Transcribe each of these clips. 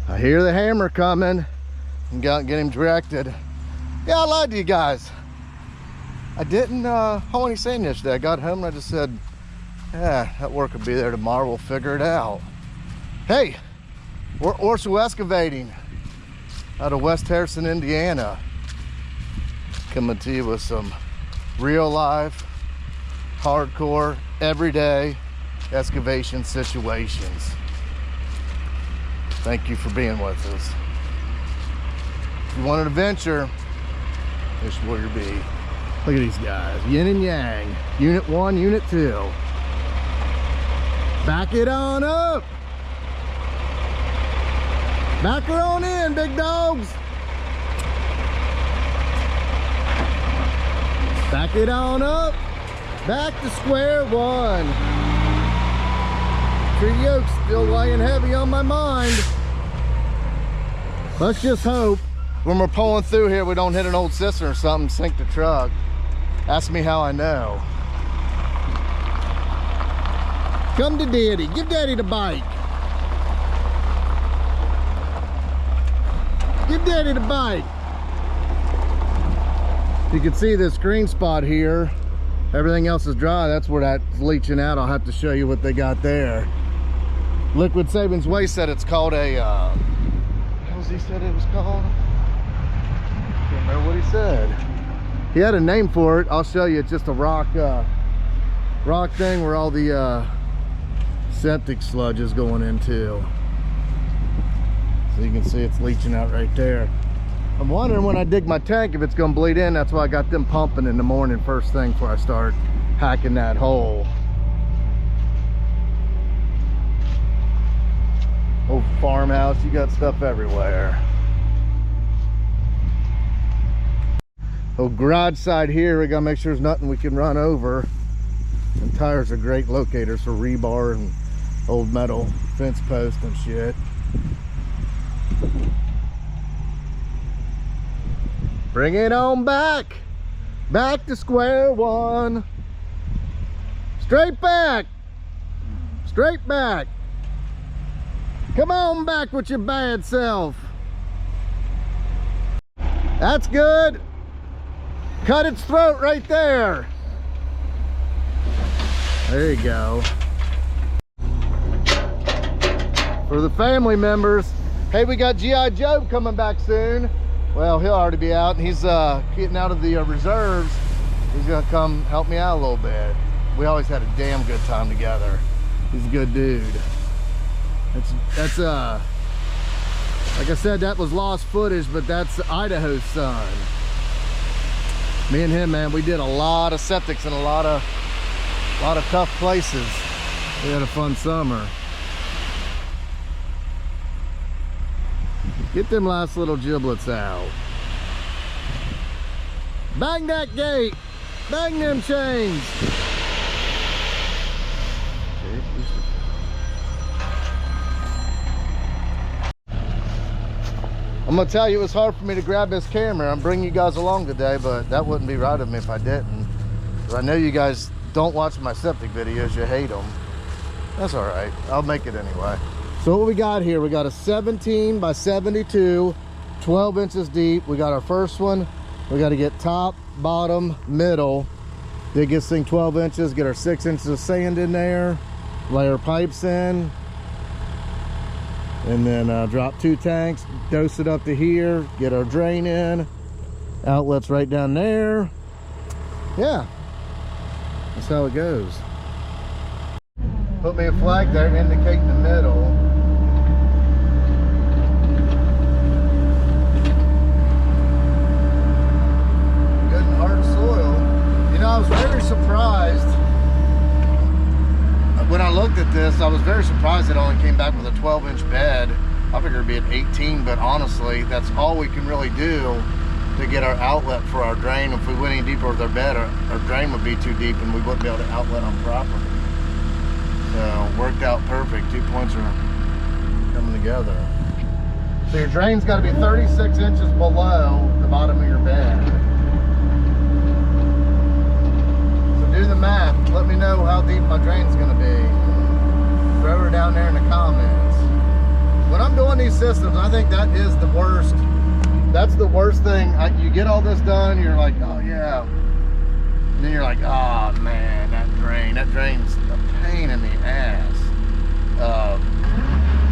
I hear the hammer coming and get him directed. Yeah, I lied to you guys. I didn't haul any sand yesterday. I got home and I just said, yeah, that work will be there tomorrow. We'll figure it out. Hey, we're Orschell Excavating out of West Harrison, Indiana. Coming to you with some real life, hardcore, everyday excavation situations. Thank you for being with us. If you want an adventure, this is where you'll be. Look at these guys, yin and yang. Unit 1, Unit 2. Back it on up. Back her on in, big dogs. Back it on up. Back to square one. Tree yoke's still laying heavy on my mind. Let's just hope when we're pulling through here we don't hit an old cistern or something, sink the truck. Ask me how I know. Come to Daddy. Give Daddy the bike. Give Daddy the bike. You can see this green spot here. Everything else is dry. That's where that's leaching out. I'll have to show you what they got there. Liquid Savings Waste said it's called a, what was he said it was called? Can't remember what he said. He had a name for it. I'll show you. It's just a rock thing where all the septic sludge is going into. So you can see it's leaching out right there. I'm wondering when I dig my tank if it's going to bleed in. That's why I got them pumping in the morning first thing before I start hacking that hole. Oh, farmhouse, you got stuff everywhere. Oh, garage side here, we gotta make sure there's nothing we can run over. And tires are great locators for rebar and old metal fence posts and shit. Bring it on back. Back to square one. Straight back. Straight back. Come on back with your bad self. That's good. Cut its throat right there. There you go. For the family members, hey, we got G.I. Joe coming back soon. Well, he'll already be out, and he's getting out of the reserves. He's gonna come help me out a little bit. We always had a damn good time together. He's a good dude. That's like I said, that was lost footage, but that's Idaho's son. Me and him, man, we did a lot of septics in a lot of tough places. We had a fun summer. Get them last little giblets out. Bang that gate. Bang them chains. I'm gonna tell you, it was hard for me to grab this camera. I'm bringing you guys along today, but that wouldn't be right of me if I didn't. I know you guys don't watch my septic videos, you hate them. That's all right, I'll make it anyway. So what we got here, we got a 17 by 72, 12 inches deep. We got our first one. We got to get top, bottom, middle. Dig this thing 12 inches, get our 6 inches of sand in there, lay our pipes in, and then drop 2 tanks, dose it up to here, get our drain in, outlets right down there. Yeah, that's how it goes. Put me a flag there indicating the middle. Good and hard soil. You know, I was very surprised when I looked at this. I was very surprised it only came back with a 12-inch bed. I figured it'd be an 18, but honestly, that's all we can really do to get our outlet for our drain. If we went any deeper with our bed, our drain would be too deep and we wouldn't be able to outlet on property. So worked out perfect. 2 points are coming together. So your drain's got to be 36 inches below the bottom of your bed. So do the math. Let me know how deep my drain's going to be. Throw her down there in the comments. When I'm doing these systems, I think that is the worst. That's the worst thing. You get all this done, you're like, oh yeah. And then you're like, oh man, that drain's a pain in the ass.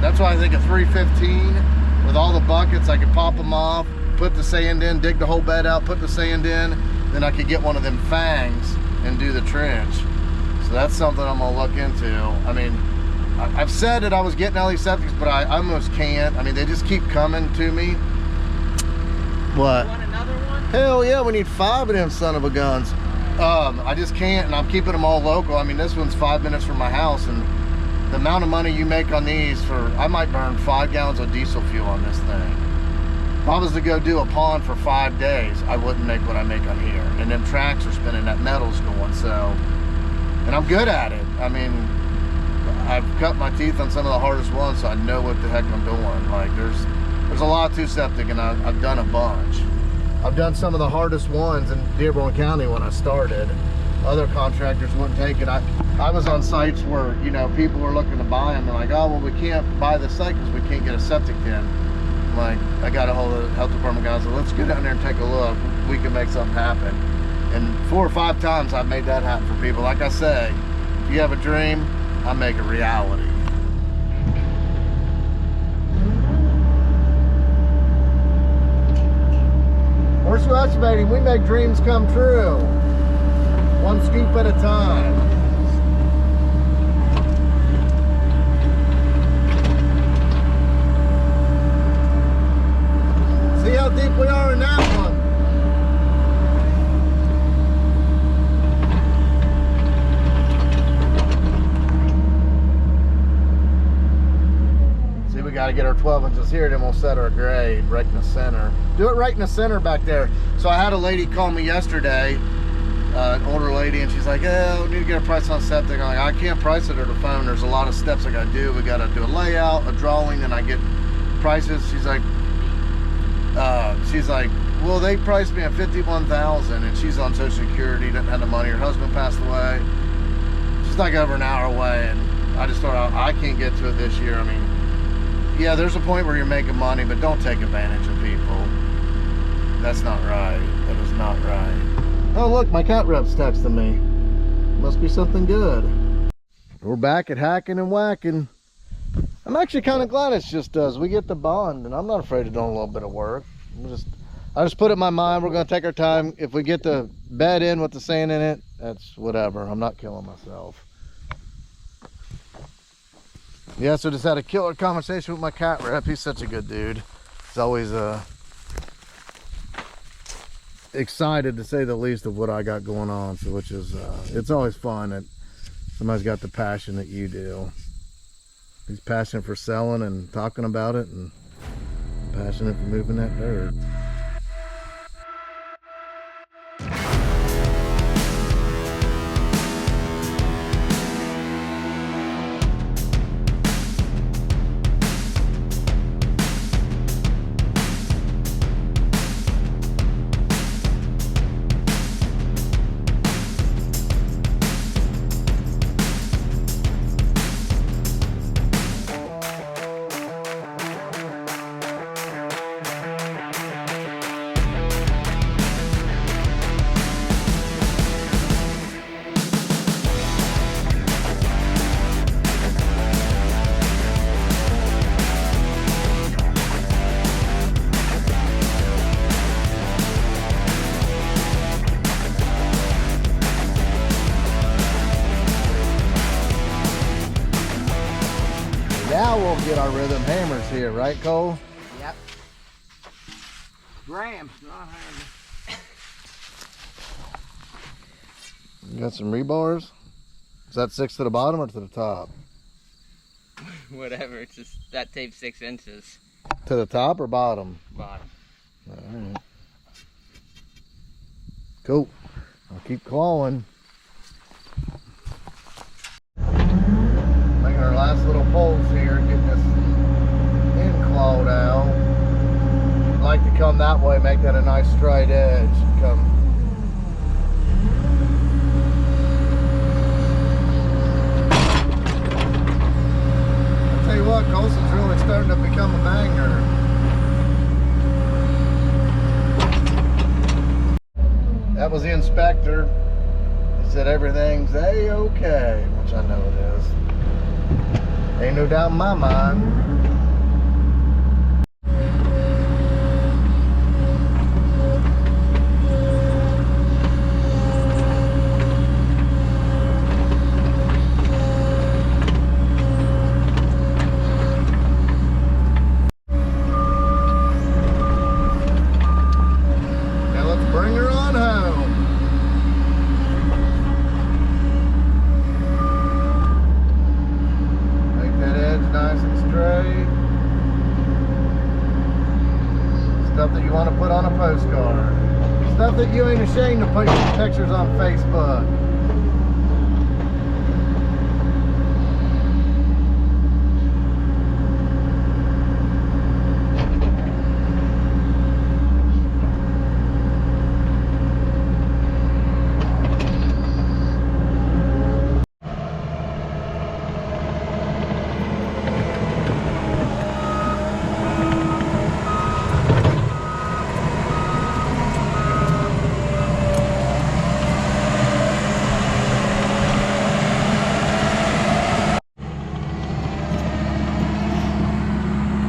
That's why I think a 315 with all the buckets, I could pop them off, put the sand in, dig the whole bed out, put the sand in, then I could get one of them fangs and do the trench. So that's something I'm gonna look into. I mean, I've said that I was getting all these septics, but I almost can't. I mean, they just keep coming to me. What? You want another one? Hell yeah, we need 5 of them son of a guns. I just can't, and I'm keeping them all local. I mean, this one's 5 minutes from my house, and the amount of money you make on these I might burn 5 gallons of diesel fuel on this thing. If I was to go do a pond for 5 days, I wouldn't make what I make on here. And them tracks are spinning, that metal's going, so. And I'm good at it. I mean, I've cut my teeth on some of the hardest ones, so I know what the heck I'm doing. Like, there's a lot to septic, and I've done a bunch. I've done some of the hardest ones in Dearborn County when I started. Other contractors wouldn't take it. I was on sites where, you know, people were looking to buy them. They're like, oh, well, we can't buy this site because we can't get a septic in. I'm like, I got a hold of the health department guys. So let's go down there and take a look. We can make something happen. And 4 or 5 times I've made that happen for people. Like I say, if you have a dream, I make it reality. Orschell Excavating, we make dreams come true. One scoop at a time. See how deep we are in that one. See, we got to get our 12 inches here, then we'll set our grade right in the center. Do it right in the center back there. So I had a lady call me yesterday, an older lady, and she's like, oh, we need to get a price on septic. I'm like, I can't price it over the phone. There's a lot of steps I gotta do. We gotta do a layout, a drawing, and I get prices. She's like, well, they priced me at $51,000, and she's on Social Security, doesn't have the money. Her husband passed away. She's like over an hour away, and I just thought, I can't get to it this year. I mean, yeah, there's a point where you're making money, but don't take advantage of people. That's not right. That is not right. Oh, look, my cat rep's texting me. Must be something good. We're back at hacking and whacking. I'm actually kind of glad it's just us. We get the bond, and I'm not afraid of doing a little bit of work. I just put it in my mind, we're going to take our time. If we get the bed in with the sand in it, that's whatever. I'm not killing myself. Yeah, so just had a killer conversation with my cat rep. He's such a good dude. He's always excited, to say the least, of what I got going on. So, which is it's always fun that somebody's got the passion that you do. He's passionate for selling and talking about it, and passionate for moving that dirt. Now we'll get our rhythm hammers here, right, Cole? Yep. Grams, not hammer. You got some rebars? Is that 6 to the bottom or to the top? Whatever, it's just that tape's 6 inches. To the top or bottom? Bottom. Alright. Cool. I'll keep clawing. Making our last little pulls here, getting this end clawed out. I'd like to come that way, make that a nice straight edge. Come. I'll tell you what, Colson's really starting to become become a banger. That was the inspector. He said everything's A-okay, which I know it is. Ain't no doubt in my mind. Stuff that you want to put on a postcard. Stuff that you ain't ashamed to put pictures on Facebook.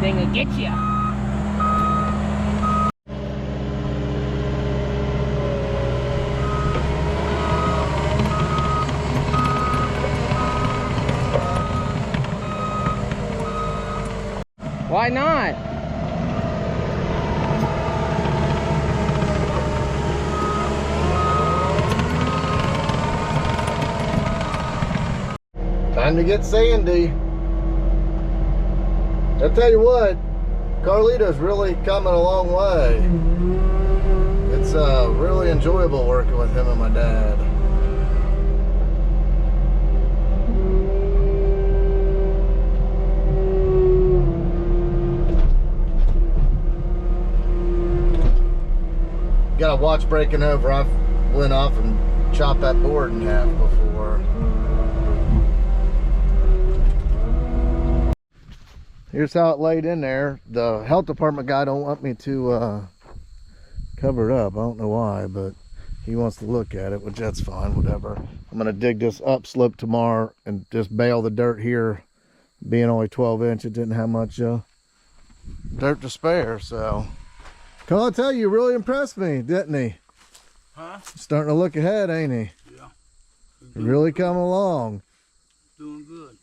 Thing will get you. Why not? Time to get sandy. I'll tell you what, Carleato's really coming a long way. It's really enjoyable working with him and my dad. Got a watch breaking over. I went off and chopped that board in half before. Here's how it laid in there. The health department guy don't want me to cover it up. I don't know why, but he wants to look at it, which that's fine, whatever. I'm gonna dig this upslope tomorrow and just bale the dirt here. Being only 12 inch, it didn't have much dirt to spare, so. Carl, I tell you, really impressed me, didn't he? Huh? Starting to look ahead, ain't he? Yeah. Really coming along. Doing good.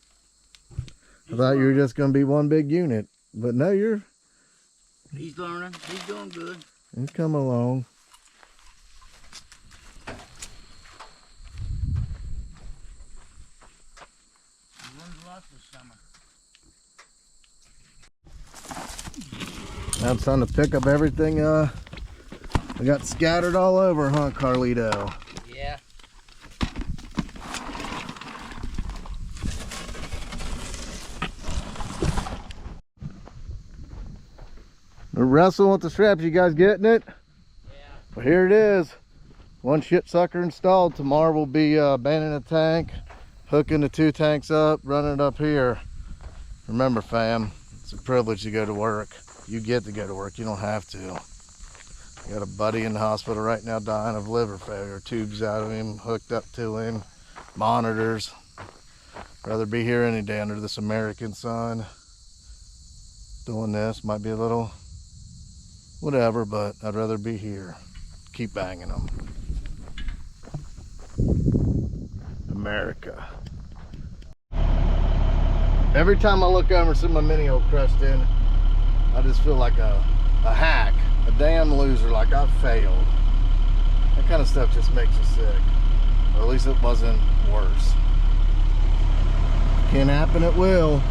I thought you were just going to be one big unit, but no, He's learning. He's doing good. he's coming along. He runs a lot this summer. Now it's time to pick up everything we got scattered all over, huh, Carleato? Yeah. We're wrestling with the straps. You guys getting it? Yeah. Well, here it is. One shit sucker installed. Tomorrow we'll be abandoning a tank, hooking the 2 tanks up, running it up here. Remember, fam, it's a privilege to go to work. You get to go to work. You don't have to. I got a buddy in the hospital right now dying of liver failure. Tubes out of him, hooked up to him, monitors. Rather be here any day under this American sun. Doing this might be a little whatever, but I'd rather be here. Keep banging them. America. Every time I look over and see my mini hole crushed in, I just feel like a hack, a damn loser, like I've failed. That kind of stuff just makes you sick. Or at least it wasn't worse. Can happen, it will.